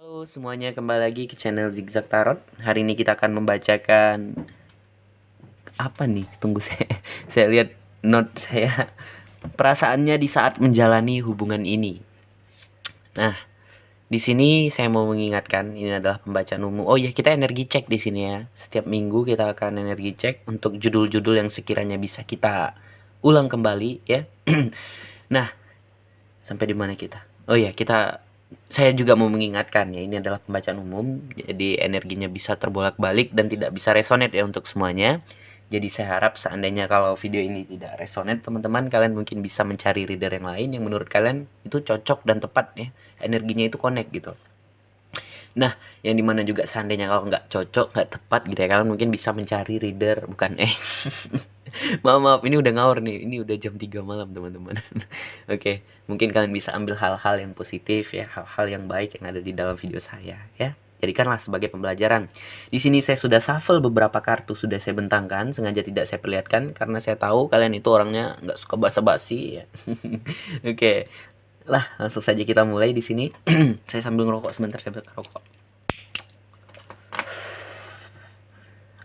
Halo semuanya, kembali lagi ke channel Zigzag Tarot. Hari ini kita akan membacakan apa nih? Tunggu saya lihat note saya. Perasaannya di saat menjalani hubungan ini. Nah, di sini saya mau mengingatkan ini adalah pembacaan umum. Oh ya, kita energi cek di sini ya. Setiap minggu kita akan energi cek untuk judul-judul yang sekiranya bisa kita ulang kembali ya. Nah, sampai di mana kita? Oh ya, saya juga mau mengingatkan ya, ini adalah pembacaan umum, jadi energinya bisa terbolak-balik dan tidak bisa resonate ya untuk semuanya. Jadi saya harap seandainya kalau video ini tidak resonate, teman-teman kalian mungkin bisa mencari reader yang lain yang menurut kalian itu cocok dan tepat ya, energinya itu connect gitu. Nah, yang dimana juga seandainya kalau nggak cocok, nggak tepat gitu ya, kalian mungkin bisa mencari reader, bukan maaf, ini udah ngawur nih, ini udah jam 3 malam teman-teman. Oke, mungkin kalian bisa ambil hal-hal yang positif ya, hal-hal yang baik yang ada di dalam video saya ya. Jadikanlah sebagai pembelajaran. Di sini saya sudah shuffle beberapa kartu, sudah saya bentangkan, sengaja tidak saya perlihatkan karena saya tahu kalian itu orangnya nggak suka basa-basi ya. Oke, lah langsung saja kita mulai di sini. Saya sambil ngerokok sebentar, saya bakar rokok.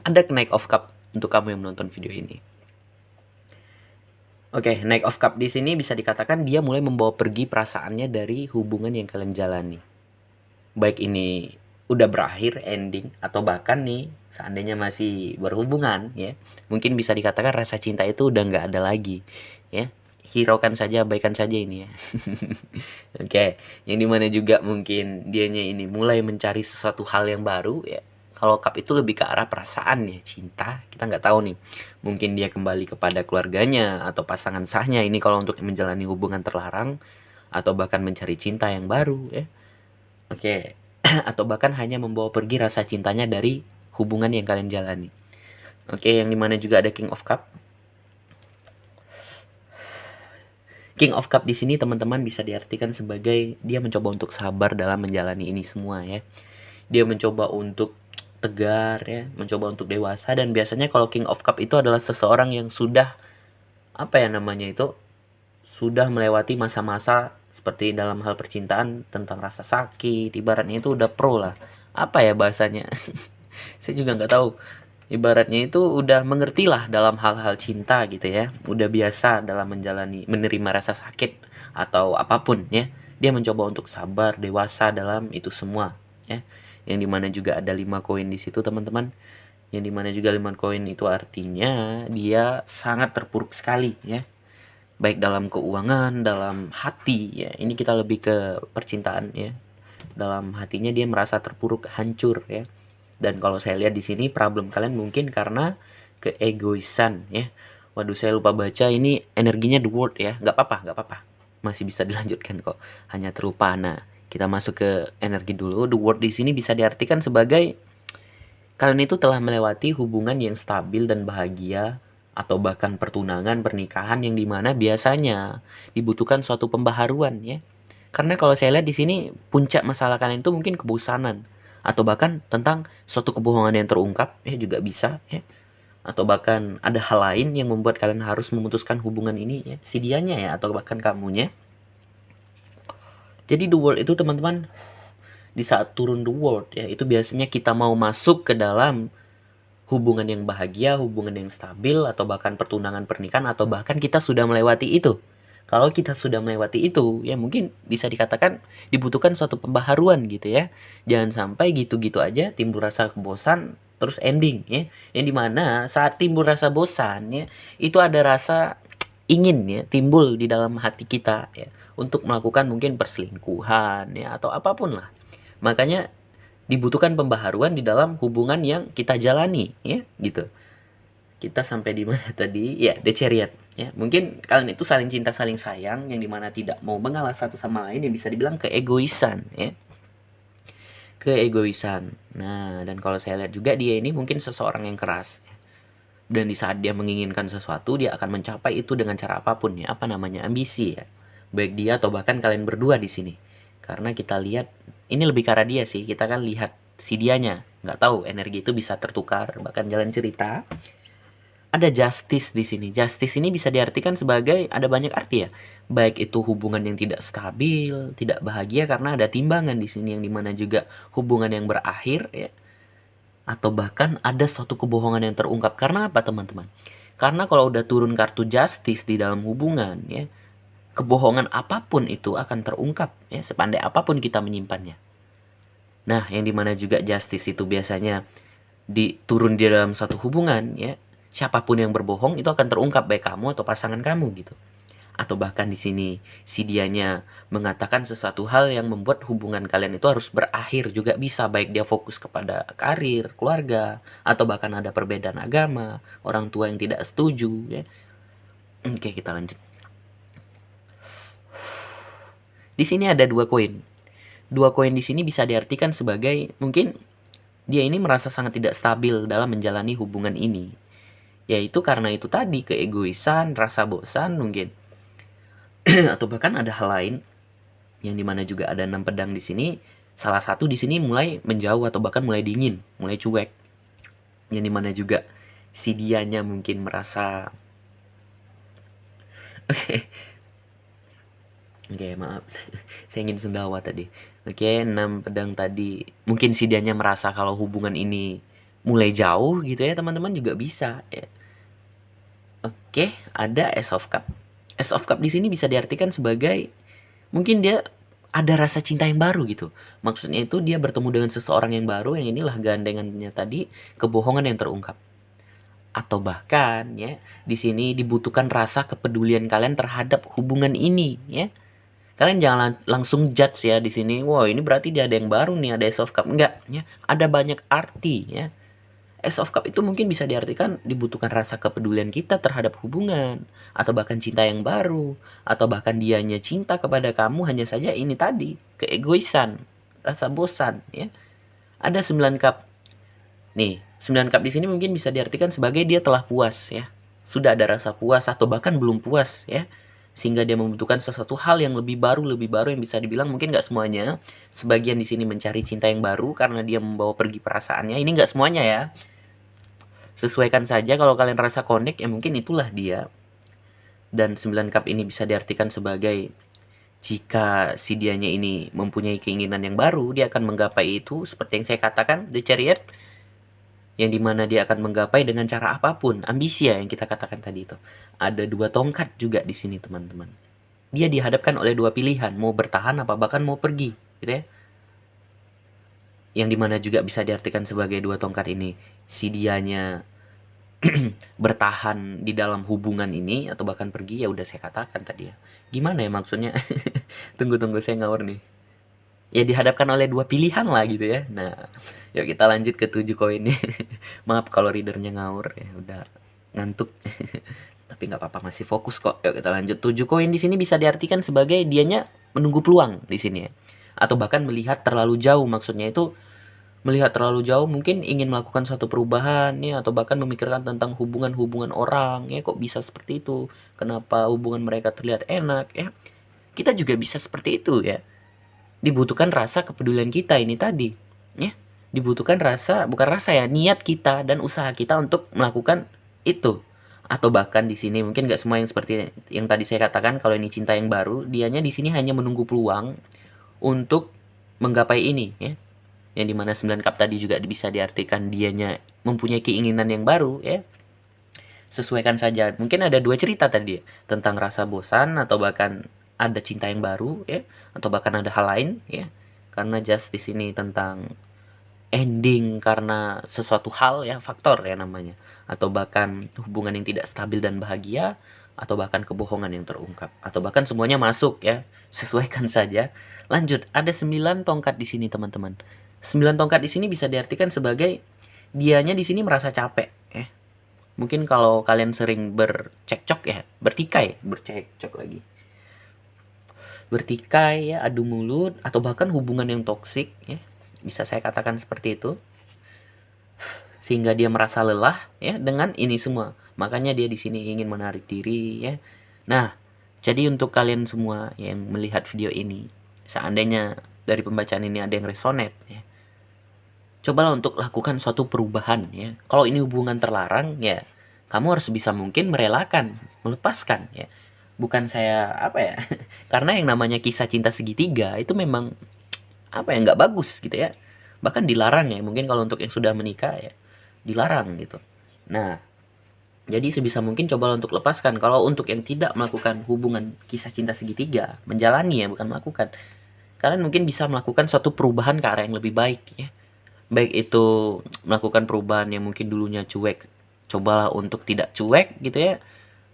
Ada Knight of Cup untuk kamu yang menonton video ini. Oke, Knight of Cup di sini bisa dikatakan dia mulai membawa pergi perasaannya dari hubungan yang kalian jalani. Baik ini udah berakhir, ending, atau bahkan nih seandainya masih berhubungan ya, mungkin bisa dikatakan rasa cinta itu udah nggak ada lagi ya. Hiraukan saja, abaikan saja ini ya. Oke, yang dimana juga mungkin dianya ini mulai mencari sesuatu hal yang baru ya. Kalau cup itu lebih ke arah perasaan ya, cinta. Kita nggak tahu nih. Mungkin dia kembali kepada keluarganya atau pasangan sahnya ini kalau untuk menjalani hubungan terlarang atau bahkan mencari cinta yang baru ya. Oke. Atau bahkan hanya membawa pergi rasa cintanya dari hubungan yang kalian jalani. Oke, yang dimana juga ada King of Cup. King of Cup di sini teman-teman bisa diartikan sebagai dia mencoba untuk sabar dalam menjalani ini semua ya. Dia mencoba untuk tegar ya, mencoba untuk dewasa, dan biasanya kalau King of Cup itu adalah seseorang yang sudah apa ya namanya itu, sudah melewati masa-masa seperti dalam hal percintaan tentang rasa sakit, ibaratnya itu udah pro lah. Apa ya bahasanya? Saya juga nggak tahu. Ibaratnya itu udah mengerti lah dalam hal-hal cinta gitu ya. Udah biasa dalam menerima rasa sakit atau apapun ya. Dia mencoba untuk sabar, dewasa dalam itu semua ya. Yang dimana juga ada 5 koin di situ teman-teman. Yang dimana juga 5 koin itu artinya dia sangat terpuruk sekali ya. Baik dalam keuangan, dalam hati ya. Ini kita lebih ke percintaan ya. Dalam hatinya dia merasa terpuruk, hancur ya. Dan kalau saya lihat di sini problem kalian mungkin karena keegoisan ya. Waduh, saya lupa baca ini energinya the word ya. Nggak apa-apa, nggak apa-apa. Masih bisa dilanjutkan kok. Hanya terlupa. Nah, kita masuk ke energi dulu. The word di sini bisa diartikan sebagai kalian itu telah melewati hubungan yang stabil dan bahagia, atau bahkan pertunangan, pernikahan yang dimana biasanya dibutuhkan suatu pembaharuan ya. Karena kalau saya lihat di sini puncak masalah kalian itu mungkin kebosanan, atau bahkan tentang suatu kebohongan yang terungkap ya, juga bisa ya. Atau bahkan ada hal lain yang membuat kalian harus memutuskan hubungan ini ya, si dianya ya, atau bahkan kamunya. Jadi the world itu teman-teman, di saat turun the world ya, itu biasanya kita mau masuk ke dalam hubungan yang bahagia, hubungan yang stabil, atau bahkan pertunangan, pernikahan, atau bahkan kita sudah melewati itu. Kalau kita sudah melewati itu, ya mungkin bisa dikatakan dibutuhkan suatu pembaharuan gitu ya. Jangan sampai gitu-gitu aja timbul rasa bosan terus ending ya. Yang dimana saat timbul rasa bosan ya, itu ada rasa ingin ya timbul di dalam hati kita ya untuk melakukan mungkin perselingkuhan ya atau apapun lah. Makanya dibutuhkan pembaharuan di dalam hubungan yang kita jalani ya gitu. Kita sampai di mana tadi ya, The Chariot ya. Mungkin kalian itu saling cinta saling sayang yang dimana tidak mau mengalah satu sama lain, yang bisa dibilang keegoisan ya, keegoisan. Nah, dan kalau saya lihat juga dia ini mungkin seseorang yang keras ya. Dan di saat dia menginginkan sesuatu, dia akan mencapai itu dengan cara apapun ya, apa namanya, ambisi ya, baik dia atau bahkan kalian berdua di sini. Karena kita lihat ini lebih ke arah dia sih, kita kan lihat si dianya, nggak tahu energi itu bisa tertukar, bahkan jalan cerita ada justice di sini. Justice ini bisa diartikan sebagai ada banyak arti ya. Baik itu hubungan yang tidak stabil, tidak bahagia karena ada timbangan di sini yang dimana juga hubungan yang berakhir ya. Atau bahkan ada suatu kebohongan yang terungkap. Karena apa teman-teman? Karena kalau udah turun kartu justice di dalam hubungan ya, kebohongan apapun itu akan terungkap ya, sepandai apapun kita menyimpannya. Nah, yang dimana juga justice itu biasanya diturun di dalam satu hubungan ya, siapapun yang berbohong itu akan terungkap, baik kamu atau pasangan kamu gitu. Atau bahkan di sini si dianya mengatakan sesuatu hal yang membuat hubungan kalian itu harus berakhir juga bisa, baik dia fokus kepada karir, keluarga, atau bahkan ada perbedaan agama, orang tua yang tidak setuju ya. Oke, kita lanjut. Di sini ada 2 koin. 2 koin di sini bisa diartikan sebagai mungkin dia ini merasa sangat tidak stabil dalam menjalani hubungan ini. Yaitu karena itu tadi, keegoisan, rasa bosan mungkin. Atau bahkan ada hal lain yang dimana juga ada 6 pedang di sini. Salah satu di sini mulai menjauh atau bahkan mulai dingin, mulai cuek. Yang dimana juga si dianya mungkin merasa Oke, maaf. Saya ingin sendawa tadi. Oke, 6 pedang tadi. Mungkin si dianya merasa kalau hubungan ini mulai jauh gitu ya, teman-teman juga bisa ya. Oke, ada Ace of Cup. Ace of Cup di sini bisa diartikan sebagai mungkin dia ada rasa cinta yang baru gitu. Maksudnya itu dia bertemu dengan seseorang yang baru, yang inilah gandengannya tadi, kebohongan yang terungkap. Atau bahkan ya, di sini dibutuhkan rasa kepedulian kalian terhadap hubungan ini ya. Kalian jangan langsung judge ya di sini. Wow, ini berarti dia ada yang baru nih, ada Ace of Cup. Enggak ya. Ada banyak arti ya. Ace of Cup itu mungkin bisa diartikan dibutuhkan rasa kepedulian kita terhadap hubungan, atau bahkan cinta yang baru, atau bahkan dianya cinta kepada kamu, hanya saja ini tadi, keegoisan, rasa bosan ya. Ada 9 cup. Nih, 9 cup di sini mungkin bisa diartikan sebagai dia telah puas ya. Sudah ada rasa puas atau bahkan belum puas ya. Sehingga dia membutuhkan sesuatu hal yang lebih baru yang bisa dibilang mungkin nggak semuanya. Sebagian di sini mencari cinta yang baru karena dia membawa pergi perasaannya. Ini nggak semuanya ya. Sesuaikan saja, kalau kalian rasa connect ya mungkin itulah dia. Dan 9 cup ini bisa diartikan sebagai jika si dianya ini mempunyai keinginan yang baru, dia akan menggapai itu seperti yang saya katakan, The Chariot, yang dimana dia akan menggapai dengan cara apapun, ambisi ya yang kita katakan tadi itu. Ada 2 tongkat juga di sini teman-teman. Dia dihadapkan oleh 2 pilihan, mau bertahan apa bahkan mau pergi, gitu ya. Yang dimana juga bisa diartikan sebagai 2 tongkat ini, si dianya bertahan di dalam hubungan ini atau bahkan pergi, ya udah saya katakan tadi ya. Gimana ya maksudnya? Tunggu saya ngawur nih. Ya dihadapkan oleh 2 pilihan lah gitu ya. Nah, yuk kita lanjut ke 7 koin nih. Maaf kalau readernya ngawur ya, udah ngantuk. Tapi nggak apa-apa, masih fokus kok. Yuk kita lanjut. 7 koin di sini bisa diartikan sebagai dianya menunggu peluang di sini ya. Atau bahkan melihat terlalu jauh, maksudnya itu melihat terlalu jauh, mungkin ingin melakukan suatu perubahan ya, atau bahkan memikirkan tentang hubungan-hubungan orang ya, kok bisa seperti itu, kenapa hubungan mereka terlihat enak ya. Kita juga bisa seperti itu ya. Dibutuhkan rasa kepedulian kita ini tadi ya. Dibutuhkan rasa, bukan rasa ya, niat kita dan usaha kita untuk melakukan itu. Atau bahkan di sini mungkin nggak semua yang seperti yang tadi saya katakan, kalau ini cinta yang baru, dianya di sini hanya menunggu peluang untuk menggapai ini ya. Yang dimana 9 cup tadi juga bisa diartikan dianya mempunyai keinginan yang baru ya. Sesuaikan saja. Mungkin ada 2 cerita tadi ya, tentang rasa bosan atau bahkan ada cinta yang baru ya, atau bahkan ada hal lain ya. Karena justice ini tentang ending karena sesuatu hal ya, faktor ya namanya, atau bahkan hubungan yang tidak stabil dan bahagia, atau bahkan kebohongan yang terungkap, atau bahkan semuanya masuk ya. Sesuaikan saja. Lanjut, ada 9 tongkat di sini teman-teman. 9 tongkat di sini bisa diartikan sebagai dianya di sini merasa capek ya. Mungkin kalau kalian sering bercekcok ya, bercekcok lagi. Bertikai ya, adu mulut, atau bahkan hubungan yang toksik ya. Bisa saya katakan seperti itu. Sehingga dia merasa lelah ya dengan ini semua. Makanya dia di sini ingin menarik diri ya. Nah, jadi untuk kalian semua yang melihat video ini, seandainya dari pembacaan ini ada yang resonate ya, cobalah untuk lakukan suatu perubahan ya. Kalau ini hubungan terlarang ya, kamu harus bisa mungkin merelakan, melepaskan ya. Bukan saya apa ya, karena yang namanya kisah cinta segitiga itu memang apa ya, nggak bagus gitu ya. Bahkan dilarang ya, mungkin kalau untuk yang sudah menikah ya dilarang gitu. Nah, jadi sebisa mungkin coba untuk lepaskan. Kalau untuk yang tidak melakukan hubungan kisah cinta segitiga, menjalani ya bukan melakukan, kalian mungkin bisa melakukan suatu perubahan ke arah yang lebih baik ya. Baik itu melakukan perubahan yang mungkin dulunya cuek, cobalah untuk tidak cuek gitu ya.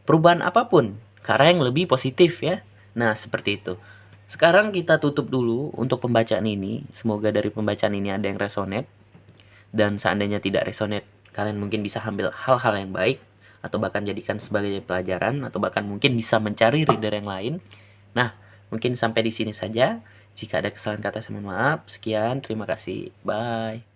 Perubahan apapun ke arah yang lebih positif ya. Nah, seperti itu. Sekarang kita tutup dulu untuk pembacaan ini. Semoga dari pembacaan ini ada yang resonate. Dan seandainya tidak resonate, kalian mungkin bisa ambil hal-hal yang baik, atau bahkan jadikan sebagai pelajaran, atau bahkan mungkin bisa mencari reader yang lain. Nah, mungkin sampai di sini saja. Jika ada kesalahan kata, saya mohon maaf. Sekian, terima kasih. Bye.